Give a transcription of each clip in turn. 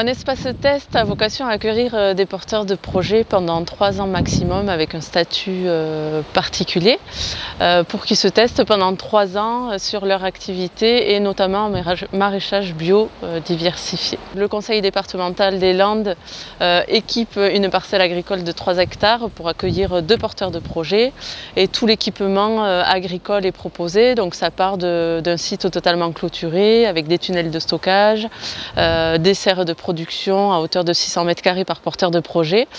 Un espace test a vocation à accueillir des porteurs de projets pendant 3 ans maximum avec un statut particulier pour qu'ils se testent pendant 3 ans sur leur activité et notamment en maraîchage bio diversifié. Le conseil départemental des Landes équipe une parcelle agricole de 3 hectares pour accueillir 2 porteurs de projets et tout l'équipement agricole est proposé. Donc ça part d'un site totalement clôturé avec des tunnels de stockage, des serres de production à hauteur de 600 m² par porteur de projet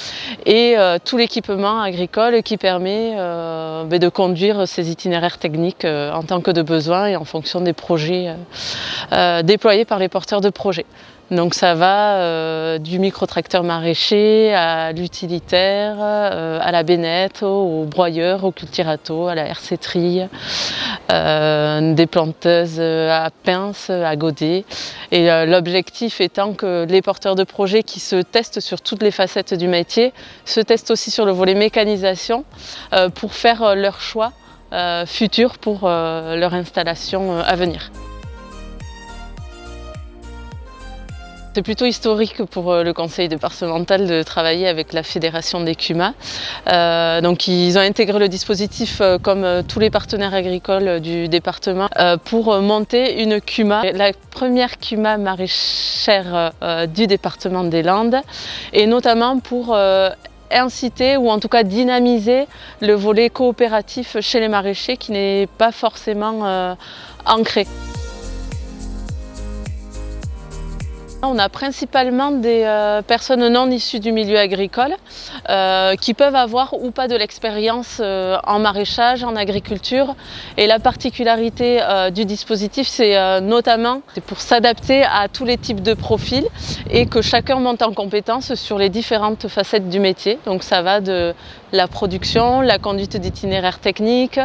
et tout l'équipement agricole qui permet de conduire ces itinéraires techniques en tant que de besoin et en fonction des projets déployés par les porteurs de projets. Donc ça va du micro-tracteur maraîcher à l'utilitaire, à la bennette, au broyeur, au cultirato, à la hersetterie, des planteuses à pince, à godet. Et l'objectif étant que les porteurs de projets qui se testent sur toutes les facettes du métier se testent aussi sur le volet mécanisation pour faire leur choix futur pour leur installation à venir. C'est plutôt historique pour le conseil départemental de travailler avec la fédération des CUMA. Donc ils ont intégré le dispositif comme tous les partenaires agricoles du département pour monter une CUMA, la première CUMA maraîchère du département des Landes et notamment pour inciter ou en tout cas dynamiser le volet coopératif chez les maraîchers qui n'est pas forcément ancré. On a principalement des personnes non issues du milieu agricole qui peuvent avoir ou pas de l'expérience en maraîchage, en agriculture. Et la particularité du dispositif, c'est notamment pour s'adapter à tous les types de profils et que chacun monte en compétence sur les différentes facettes du métier. Donc ça va de la production, la conduite d'itinéraires techniques,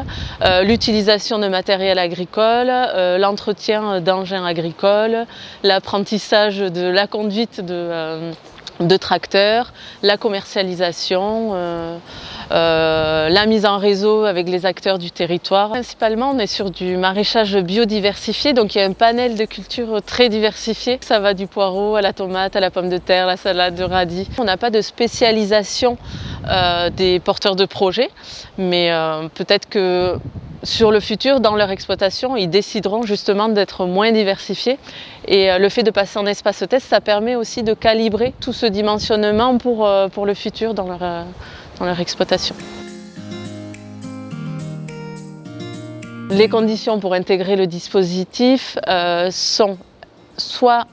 l'utilisation de matériel agricole, l'entretien d'engins agricoles, l'apprentissage de la conduite de tracteurs, la commercialisation, la mise en réseau avec les acteurs du territoire. Principalement, on est sur du maraîchage biodiversifié, donc il y a un panel de cultures très diversifié. Ça va du poireau à la tomate, à la pomme de terre, la salade de radis. On n'a pas de spécialisation des porteurs de projets, mais peut-être que sur le futur, dans leur exploitation, ils décideront justement d'être moins diversifiés. Et le fait de passer en espace test, ça permet aussi de calibrer tout ce dimensionnement pour le futur dans leur exploitation. Les conditions pour intégrer le dispositif sont soit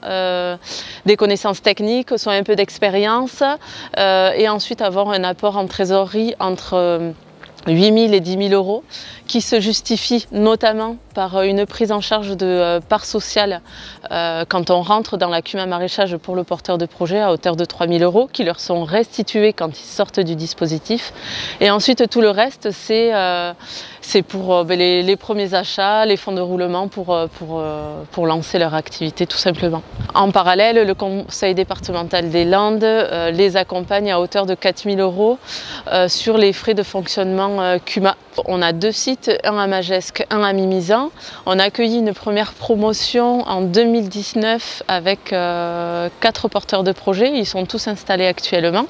des connaissances techniques, soit un peu d'expérience, et ensuite avoir un apport en trésorerie entre 8 000 et 10 000 euros, qui se justifie notamment par une prise en charge de part sociale quand on rentre dans la CUMA maraîchage pour le porteur de projet à hauteur de 3 000 euros, qui leur sont restitués quand ils sortent du dispositif. Et ensuite, tout le reste, c'est pour les premiers achats, les fonds de roulement pour lancer leur activité tout simplement. En parallèle, le conseil départemental des Landes les accompagne à hauteur de 4 000 euros sur les frais de fonctionnement CUMA. On a 2 sites, un à Magescq, un à Mimizan. On a accueilli une première promotion en 2019 avec 4 porteurs de projets. Ils sont tous installés actuellement.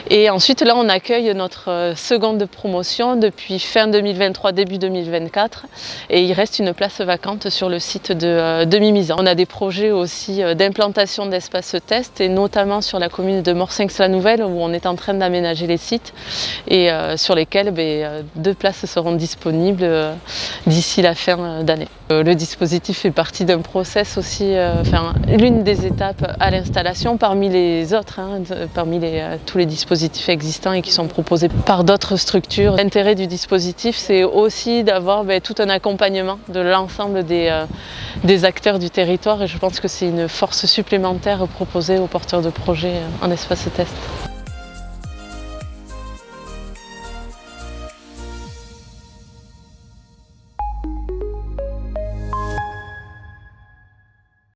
Et ensuite, là, on accueille notre seconde promotion depuis fin 2023, début 2024. Et il reste une place vacante sur le site de Mimizan. On a des projets aussi d'implantation d'espaces test et notamment sur la commune de Morsinx-la-Nouvelle où on est en train d'aménager les sites et sur lesquels 2 places seront disponibles d'ici la fin d'année. Le dispositif fait partie d'un process aussi, l'une des étapes à l'installation parmi les autres, parmi tous les dispositifs existants et qui sont proposés par d'autres structures. L'intérêt du dispositif, c'est aussi d'avoir tout un accompagnement de l'ensemble des acteurs du territoire et je pense que c'est une force supplémentaire proposée aux porteurs de projets en espace test.